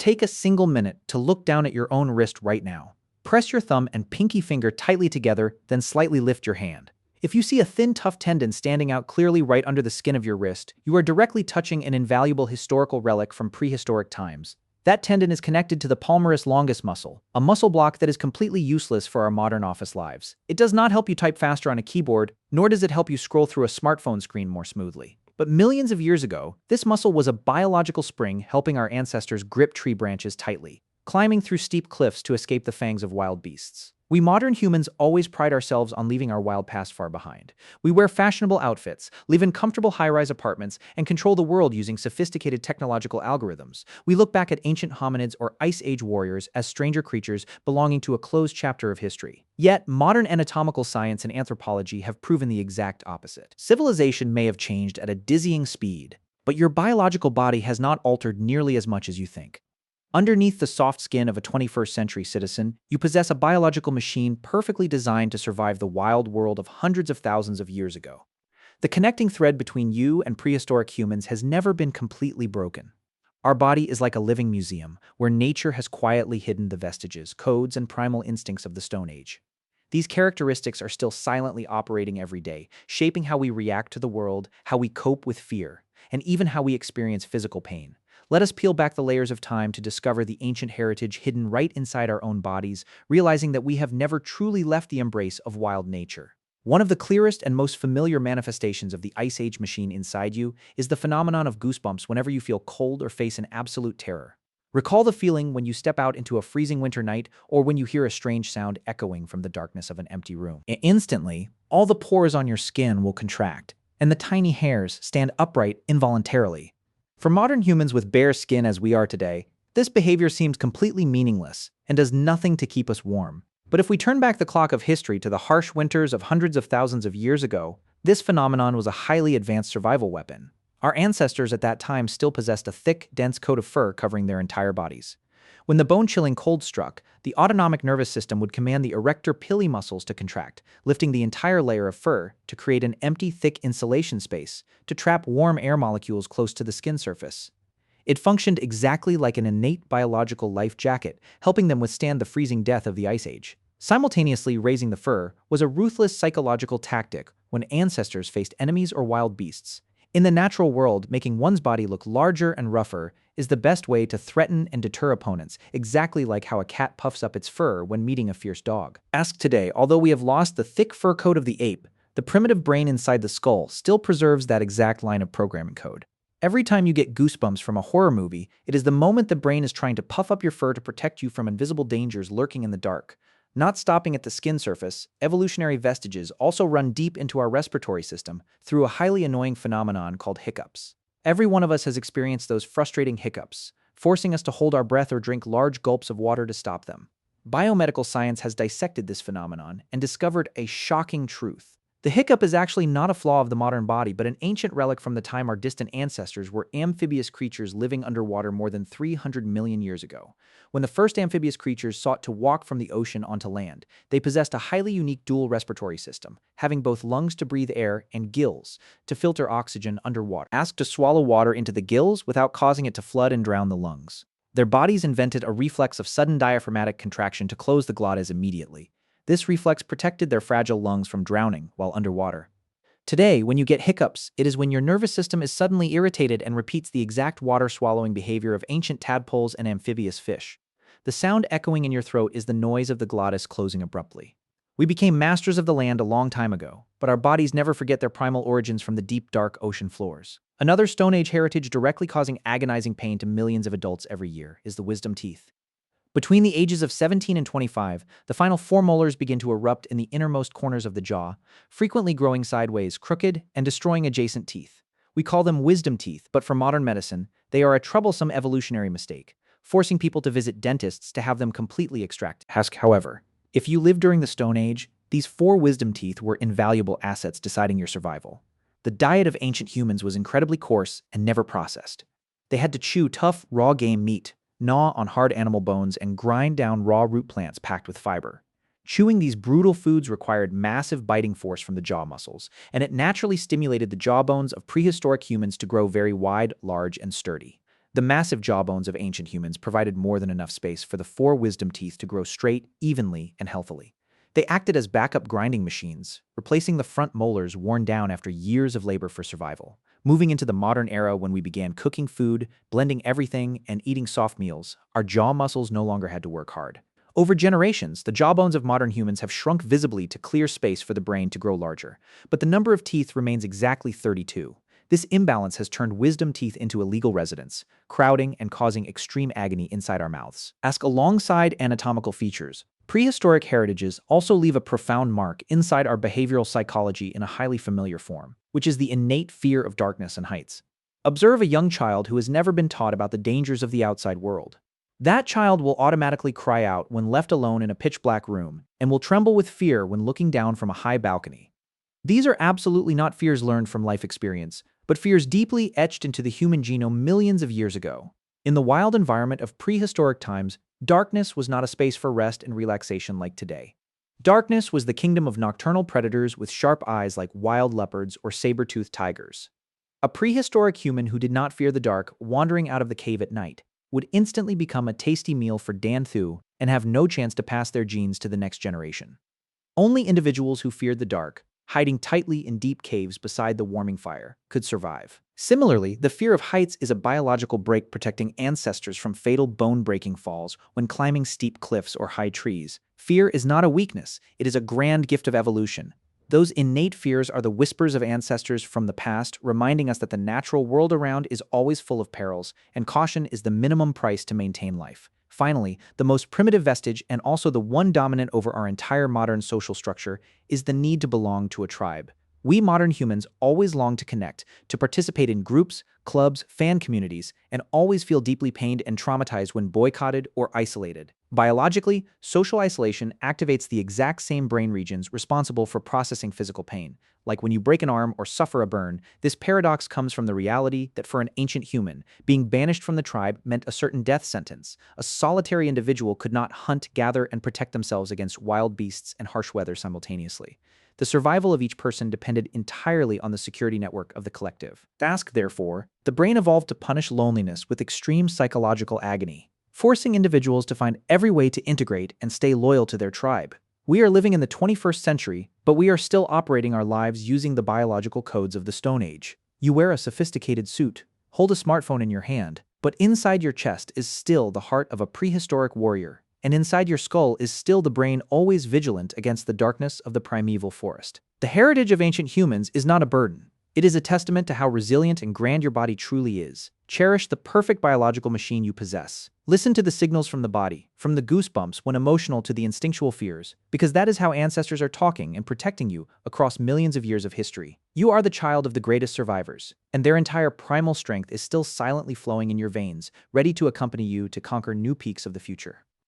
Take a single minute to look down at your own wrist right now. Press your thumb and pinky finger tightly together, then slightly lift your hand. If you see a thin, tough tendon standing out clearly right under the skin of your wrist, you are directly touching an invaluable historical relic from prehistoric times. That tendon is connected to the palmaris longus muscle, a muscle block that is completely useless for our modern office lives. It does not help you type faster on a keyboard, nor does it help you scroll through a smartphone screen more smoothly. But millions of years ago, this muscle was a biological spring helping our ancestors grip tree branches tightly, climbing through steep cliffs to escape the fangs of wild beasts. We modern humans always pride ourselves on leaving our wild past far behind. We wear fashionable outfits, live in comfortable high-rise apartments, and control the world using sophisticated technological algorithms. We look back at ancient hominids or Ice Age warriors as stranger creatures belonging to a closed chapter of history. Yet, modern anatomical science and anthropology have proven the exact opposite. Civilization may have changed at a dizzying speed, but your biological body has not altered nearly as much as you think. Underneath the soft skin of a 21st century citizen, you possess a biological machine perfectly designed to survive the wild world of hundreds of thousands of years ago. The connecting thread between you and prehistoric humans has never been completely broken. Our body is like a living museum, where nature has quietly hidden the vestiges, codes, and primal instincts of the Stone Age. These characteristics are still silently operating every day, shaping how we react to the world, how we cope with fear, and even how we experience physical pain. Let us peel back the layers of time to discover the ancient heritage hidden right inside our own bodies, realizing that we have never truly left the embrace of wild nature. One of the clearest and most familiar manifestations of the Ice Age machine inside you is the phenomenon of goosebumps whenever you feel cold or face an absolute terror. Recall the feeling when you step out into a freezing winter night or when you hear a strange sound echoing from the darkness of an empty room. Instantly, all the pores on your skin will contract, and the tiny hairs stand upright involuntarily. For modern humans with bare skin as we are today, this behavior seems completely meaningless and does nothing to keep us warm. But if we turn back the clock of history to the harsh winters of hundreds of thousands of years ago, this phenomenon was a highly advanced survival weapon. Our ancestors at that time still possessed a thick, dense coat of fur covering their entire bodies. When the bone-chilling cold struck, the autonomic nervous system would command the erector pili muscles to contract, lifting the entire layer of fur to create an empty, thick insulation space to trap warm air molecules close to the skin surface. It functioned exactly like an innate biological life jacket, helping them withstand the freezing death of the Ice Age. Simultaneously raising the fur was a ruthless psychological tactic when ancestors faced enemies or wild beasts. In the natural world, making one's body look larger and rougher is the best way to threaten and deter opponents, exactly like how a cat puffs up its fur when meeting a fierce dog. Ask today, although we have lost the thick fur coat of the ape, the primitive brain inside the skull still preserves that exact line of programming code. Every time you get goosebumps from a horror movie, it is the moment the brain is trying to puff up your fur to protect you from invisible dangers lurking in the dark. Not stopping at the skin surface, evolutionary vestiges also run deep into our respiratory system through a highly annoying phenomenon called hiccups. Every one of us has experienced those frustrating hiccups, forcing us to hold our breath or drink large gulps of water to stop them. Biomedical science has dissected this phenomenon and discovered a shocking truth. The hiccup is actually not a flaw of the modern body, but an ancient relic from the time our distant ancestors were amphibious creatures living underwater more than 300 million years ago. When the first amphibious creatures sought to walk from the ocean onto land, they possessed a highly unique dual respiratory system, having both lungs to breathe air and gills to filter oxygen underwater. Asked to swallow water into the gills without causing it to flood and drown the lungs. Their bodies invented a reflex of sudden diaphragmatic contraction to close the glottis immediately. This reflex protected their fragile lungs from drowning while underwater. Today, when you get hiccups, it is when your nervous system is suddenly irritated and repeats the exact water-swallowing behavior of ancient tadpoles and amphibious fish. The sound echoing in your throat is the noise of the glottis closing abruptly. We became masters of the land a long time ago, but our bodies never forget their primal origins from the deep, dark ocean floors. Another Stone Age heritage directly causing agonizing pain to millions of adults every year is the wisdom teeth. Between the ages of 17 and 25, the final 4 molars begin to erupt in the innermost corners of the jaw, frequently growing sideways, crooked, and destroying adjacent teeth. We call them wisdom teeth, but for modern medicine, they are a troublesome evolutionary mistake, forcing people to visit dentists to have them completely extracted. However, if you lived during the Stone Age, these 4 wisdom teeth were invaluable assets deciding your survival. The diet of ancient humans was incredibly coarse and never processed. They had to chew tough, raw game meat, gnaw on hard animal bones, and grind down raw root plants packed with fiber. Chewing these brutal foods required massive biting force from the jaw muscles, and it naturally stimulated the jawbones of prehistoric humans to grow very wide, large, and sturdy. The massive jawbones of ancient humans provided more than enough space for the four wisdom teeth to grow straight, evenly, and healthily. They acted as backup grinding machines, replacing the front molars worn down after years of labor for survival. Moving into the modern era when we began cooking food, blending everything, and eating soft meals, our jaw muscles no longer had to work hard. Over generations, the jawbones of modern humans have shrunk visibly to clear space for the brain to grow larger, but the number of teeth remains exactly 32. This imbalance has turned wisdom teeth into illegal residents, crowding and causing extreme agony inside our mouths. Alongside anatomical features, prehistoric heritages also leave a profound mark inside our behavioral psychology in a highly familiar form, which is the innate fear of darkness and heights. Observe a young child who has never been taught about the dangers of the outside world. That child will automatically cry out when left alone in a pitch-black room and will tremble with fear when looking down from a high balcony. These are absolutely not fears learned from life experience, but fears deeply etched into the human genome millions of years ago. In the wild environment of prehistoric times, darkness was not a space for rest and relaxation like today. Darkness was the kingdom of nocturnal predators with sharp eyes like wild leopards or saber-toothed tigers. A prehistoric human who did not fear the dark, wandering out of the cave at night, would instantly become a tasty meal for Dan Thu and have no chance to pass their genes to the next generation. Only individuals who feared the dark, hiding tightly in deep caves beside the warming fire, could survive. Similarly, the fear of heights is a biological break protecting ancestors from fatal bone-breaking falls when climbing steep cliffs or high trees. Fear is not a weakness, it is a grand gift of evolution. Those innate fears are the whispers of ancestors from the past, reminding us that the natural world around is always full of perils, and caution is the minimum price to maintain life. Finally, the most primitive vestige, and also the one dominant over our entire modern social structure, is the need to belong to a tribe. We modern humans always long to connect, to participate in groups, clubs, fan communities, and always feel deeply pained and traumatized when boycotted or isolated. Biologically, social isolation activates the exact same brain regions responsible for processing physical pain. Like when you break an arm or suffer a burn, this paradox comes from the reality that for an ancient human, being banished from the tribe meant a certain death sentence. A solitary individual could not hunt, gather, and protect themselves against wild beasts and harsh weather simultaneously. The survival of each person depended entirely on the security network of the collective. Therefore, the brain evolved to punish loneliness with extreme psychological agony, forcing individuals to find every way to integrate and stay loyal to their tribe. We are living in the 21st century, but we are still operating our lives using the biological codes of the Stone Age. You wear a sophisticated suit, hold a smartphone in your hand, but inside your chest is still the heart of a prehistoric warrior, and inside your skull is still the brain always vigilant against the darkness of the primeval forest. The heritage of ancient humans is not a burden. It is a testament to how resilient and grand your body truly is. Cherish the perfect biological machine you possess. Listen to the signals from the body, from the goosebumps when emotional to the instinctual fears, because that is how ancestors are talking and protecting you across millions of years of history. You are the child of the greatest survivors, and their entire primal strength is still silently flowing in your veins, ready to accompany you to conquer new peaks of the future.